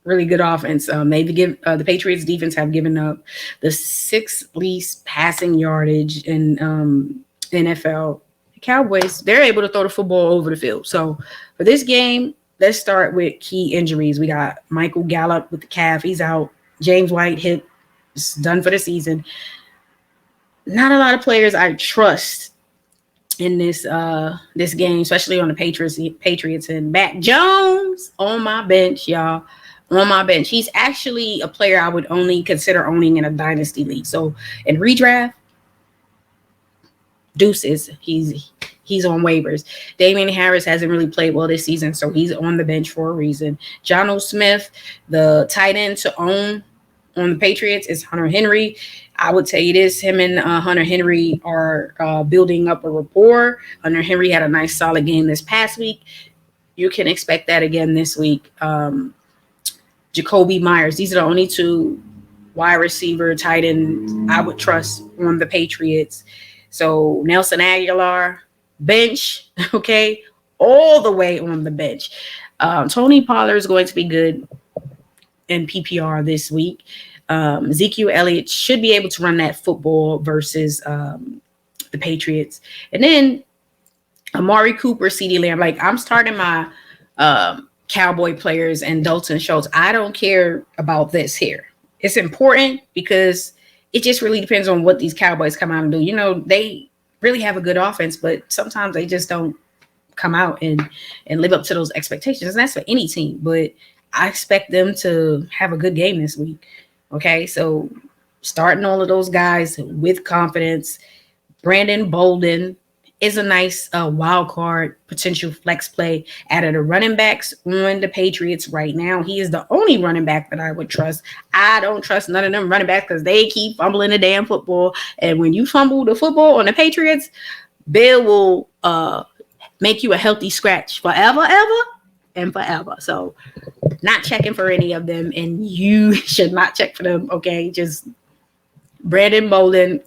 really good offense. The Patriots defense have given up the sixth least passing yardage in NFL. The Cowboys, they're able to throw the football over the field. So for this game, let's start with key injuries. We got Michael Gallup with the calf. He's out. James White hip. It's done for the season. Not a lot of players I trust in this game, especially on the Patriots and Mac Jones on my bench, y'all. On my bench. He's actually a player I would only consider owning in a dynasty league. So in redraft, deuces. He's on waivers. Damian Harris hasn't really played well this season, so he's on the bench for a reason. Jonnu Smith, the tight end to own on the Patriots, is Hunter Henry. I would tell you this, him and Hunter Henry are building up a rapport. Hunter Henry had a nice solid game this past week. You can expect that again this week. Jacoby Myers. These are the only two wide receiver tight ends I would trust on the Patriots. So Nelson Aguilar, bench, okay, all the way on the bench. Tony Pollard is going to be good in PPR this week. Ezekiel Elliott should be able to run that football versus the Patriots. And then Amari Cooper, CeeDee Lamb. Like, I'm starting my Cowboy players and Dalton Schultz. I don't care about this here. It's important because it just really depends on what these Cowboys come out and do. You know, they really have a good offense, but sometimes they just don't come out and live up to those expectations. And that's for any team. But I expect them to have a good game this week. Okay, so starting all of those guys with confidence. Brandon Bolden is a nice wild card potential flex play out of the running backs on the Patriots right now. He is the only running back that I would trust. I don't trust none of them running backs because they keep fumbling the damn football. And when you fumble the football on the Patriots, Bill will make you a healthy scratch forever, ever, and forever. So not checking for any of them, and you should not check for them, okay? Just Brandon Bolden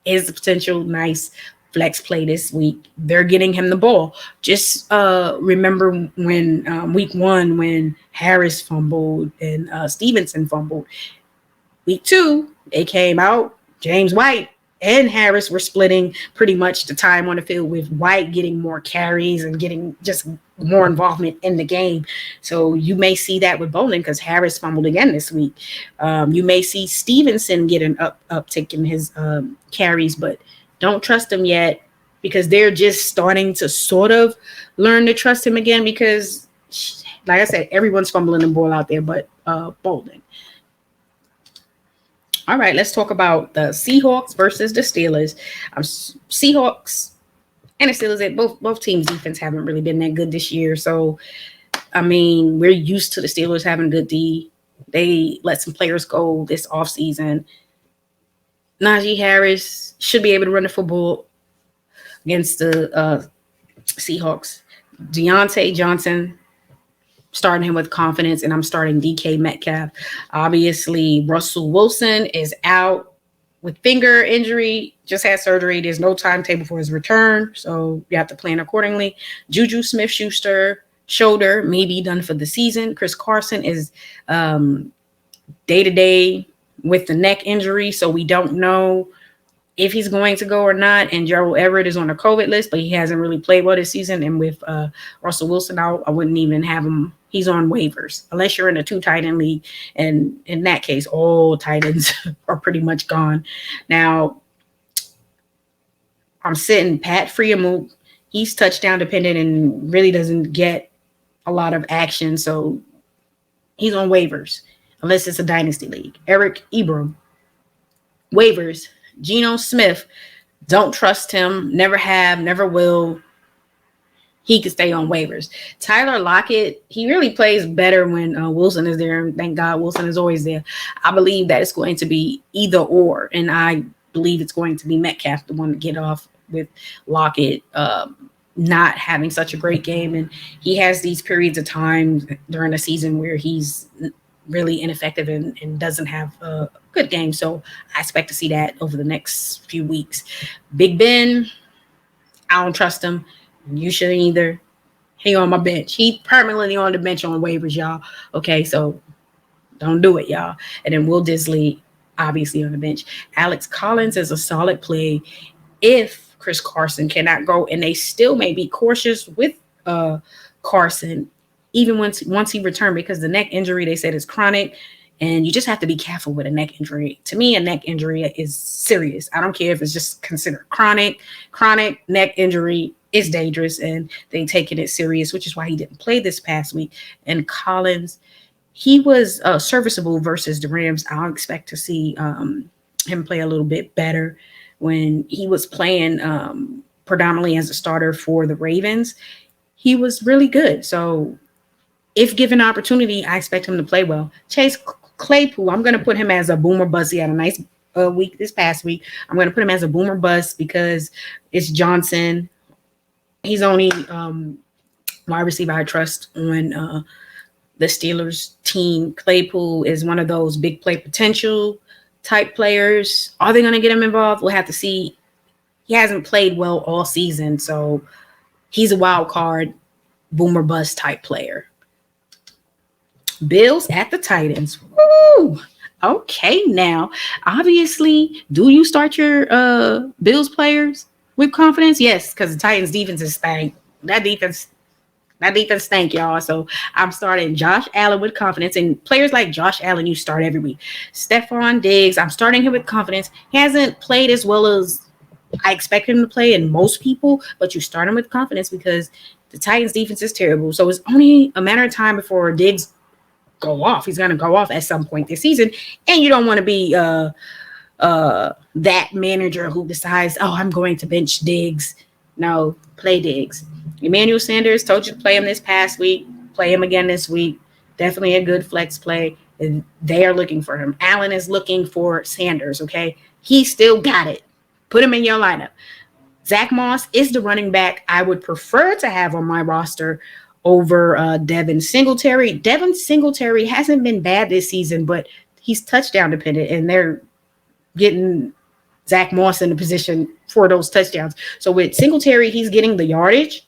is a potential nice flex play this week. They're getting him the ball. Just remember when week 1 when Harris fumbled and Stevenson fumbled. Week 2, they came out. James White and Harris were splitting pretty much the time on the field, with White getting more carries and getting just more involvement in the game. So you may see that with Bolden because Harris fumbled again this week. You may see Stevenson get an uptick in his carries, but don't trust him yet because they're just starting to sort of learn to trust him again because, like I said, everyone's fumbling the ball out there but Bolden. All right, let's talk about the Seahawks versus the Steelers. Seahawks and the Steelers, both teams' defense haven't really been that good this year. So, I mean, we're used to the Steelers having good D. They let some players go this offseason. Najee Harris should be able to run the football against the Seahawks. Deontay Johnson, starting him with confidence, and I'm starting DK Metcalf. Obviously, Russell Wilson is out with finger injury, just had surgery. There's no timetable for his return, so you have to plan accordingly. Juju Smith-Schuster, shoulder, may be done for the season. Chris Carson is day-to-day with the neck injury, so we don't know if he's going to go or not. And Gerald Everett is on the COVID list, but he hasn't really played well this season. And with Russell Wilson out, I wouldn't even have him. He's on waivers, unless you're in a 2 tight end league. And in that case, all tight ends are pretty much gone. Now, I'm sitting Pat Freiermuth. He's touchdown dependent and really doesn't get a lot of action. So he's on waivers, unless it's a dynasty league. Eric Ebron, waivers. Geno Smith, don't trust him. Never have, never will. He could stay on waivers. Tyler Lockett, he really plays better when Wilson is there. And thank God Wilson is always there. I believe that it's going to be either or. And I believe it's going to be Metcalf, the one to get off with Lockett not having such a great game. And he has these periods of time during the season where he's really ineffective and doesn't have a good game. So I expect to see that over the next few weeks. Big Ben, I don't trust him. You shouldn't either. He on my bench. He permanently on the bench on waivers, y'all. Okay, so don't do it, y'all. And then Will Disley, obviously on the bench. Alex Collins is a solid play if Chris Carson cannot go, and they still may be cautious with Carson, even once he returned, because the neck injury they said is chronic, and you just have to be careful with a neck injury. To me, a neck injury is serious. I don't care if it's just considered chronic. Chronic neck injury is dangerous, and they taking it serious, which is why he didn't play this past week. And Collins, he was serviceable versus the Rams. I'll expect to see him play a little bit better. When he was playing predominantly as a starter for the Ravens, he was really good. So if given opportunity, I expect him to play well. Chase Claypool, I'm going to put him as a boomer bust. He had a nice week this past week. I'm going to put him as a boomer bust because it's Johnson. He's only wide receiver I trust on the Steelers team. Claypool is one of those big play potential type players. Are they going to get him involved? We'll have to see. He hasn't played well all season, so he's a wild card, boomer bust type player. Bills at the Titans. Woo! Okay, now, obviously, do you start your Bills players with confidence? Yes, because the Titans defense is stank. That defense stank, y'all. So I'm starting Josh Allen with confidence. And players like Josh Allen, you start every week. Stephon Diggs, I'm starting him with confidence. He hasn't played as well as I expect him to play in most people, but you start him with confidence because the Titans defense is terrible. So it's only a matter of time before Diggs go off. He's going to go off at some point this season. And you don't want to be that manager who decides, oh, I'm going to bench Diggs. No, play Diggs. Emmanuel Sanders, told you to play him this past week. Play him again this week. Definitely a good flex play. They are looking for him. Allen is looking for Sanders, okay? He still got it. Put him in your lineup. Zach Moss is the running back I would prefer to have on my roster over Devin Singletary. Devin Singletary hasn't been bad this season, but he's touchdown dependent, and they're getting Zach Moss in the position for those touchdowns. So with Singletary, he's getting the yardage,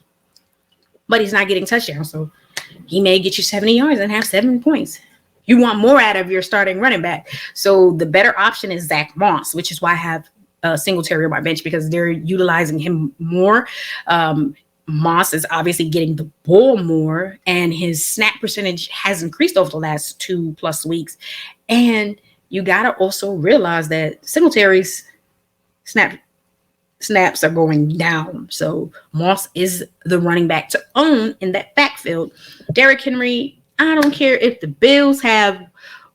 but he's not getting touchdowns. So he may get you 70 yards and have 7 points. You want more out of your starting running back. So the better option is Zach Moss, which is why I have Singletary on my bench because they're utilizing him more. Moss is obviously getting the ball more, and his snap percentage has increased over the last 2+ weeks. And you got to also realize that Singletary's snaps are going down. So Moss is the running back to own in that backfield. Derrick Henry, I don't care if the Bills have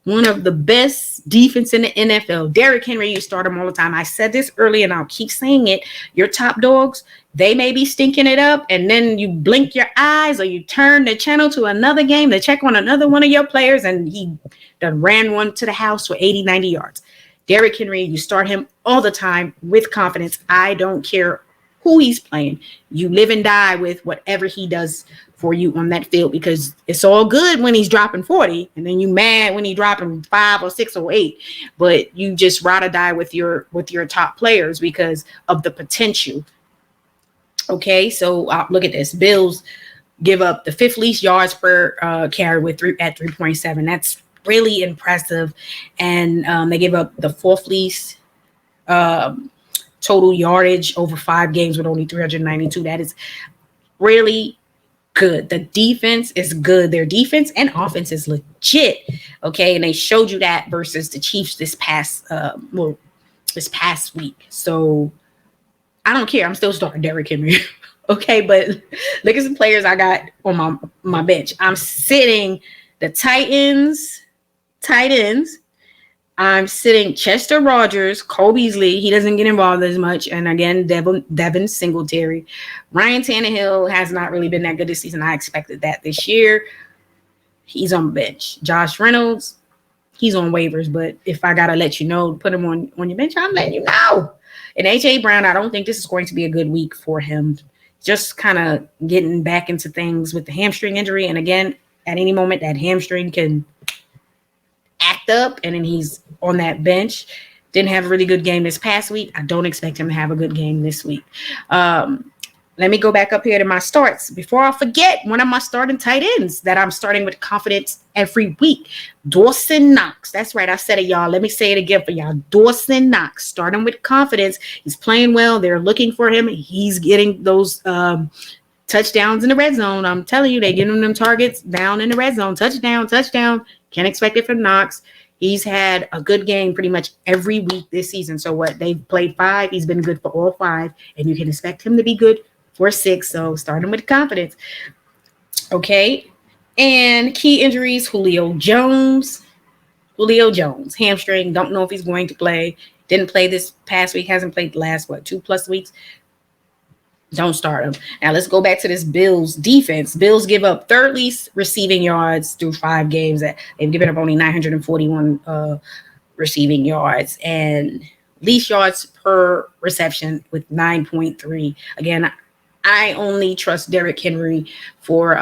one of the best defense in the NFL. Derrick Henry, you start him all the time. I said this earlier, and I'll keep saying it. Your top dogs, they may be stinking it up, and then you blink your eyes or you turn the channel to another game to check on another one of your players, and he done ran one to the house for 80, 90 yards. Derrick Henry, you start him all the time with confidence. I don't care who he's playing. You live and die with whatever he does for you on that field because it's all good when he's dropping 40 and then you mad when he's dropping 5 or 6 or 8, but you just ride or die with your top players because of the potential. Okay, so look at this. Bills give up the 5th least yards per carry at 3.7. That's really impressive. And they give up the 4th least total yardage over 5 games with only 392. That is really good. The defense is good. Their defense and offense is legit. Okay, and they showed you that versus the Chiefs this past week. So I don't care. I'm still starting Derrick Henry. Okay, but look at some players I got on my bench. I'm sitting the Titans. I'm sitting Chester Rogers, Cole Beasley. He doesn't get involved as much. And again, Devin Singletary. Ryan Tannehill has not really been that good this season. I expected that this year. He's on the bench. Josh Reynolds, he's on waivers. But if I got to let you know, put him on your bench, I'm letting you know. And A.J. Brown, I don't think this is going to be a good week for him. Just kind of getting back into things with the hamstring injury. And again, at any moment, that hamstring can act up, and then he's on that bench. Didn't have a really good game this past week. I don't expect him to have a good game this week. Let me go back up here to my starts. Before I forget, one of my starting tight ends that I'm starting with confidence every week, Dawson Knox. That's right. I said it, y'all. Let me say it again for y'all. Dawson Knox, starting with confidence. He's playing well. They're looking for him. He's getting those touchdowns in the red zone. I'm telling you, they're getting them targets down in the red zone. Touchdown. Can't expect it from Knox. He's had a good game pretty much every week this season. So what? They've played 5. He's been good for all 5. And you can expect him to be good for 6. So starting with confidence. Okay. And key injuries, Julio Jones, hamstring. Don't know if he's going to play. Didn't play this past week. Hasn't played the last, 2+ weeks. Don't start him. Now let's go back to this Bills defense. Bills give up third least receiving yards through 5 games. They've given up only 941 receiving yards and least yards per reception with 9.3. Again, I only trust Derrick Henry for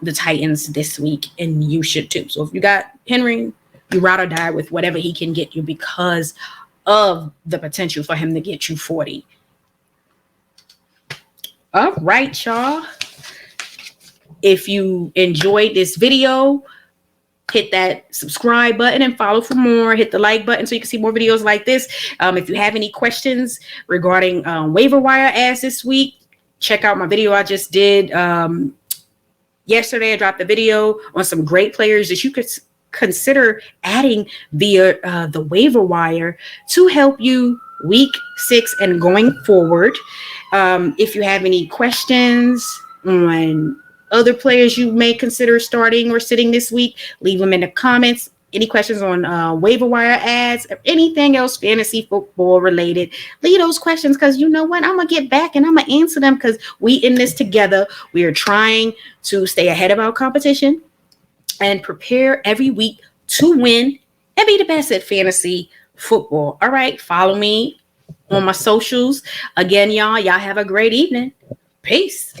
the Titans this week, and you should too. So if you got Henry, you ride or die with whatever he can get you because of the potential for him to get you 40. All right, y'all. If you enjoyed this video, hit that subscribe button and follow for more. Hit the like button so you can see more videos like this. If you have any questions regarding waiver wire ads this week, check out my video I just did. Yesterday, I dropped a video on some great players that you could consider adding via the waiver wire to help you week 6 and going forward. If you have any questions on other players you may consider starting or sitting this week, leave them in the comments. Any questions on waiver wire ads or anything else fantasy football related, leave those questions because you know what? I'm going to get back and I'm going to answer them because we in this together. We are trying to stay ahead of our competition and prepare every week to win and be the best at fantasy football. All right. Follow me on my socials. Again, y'all have a great evening. Peace.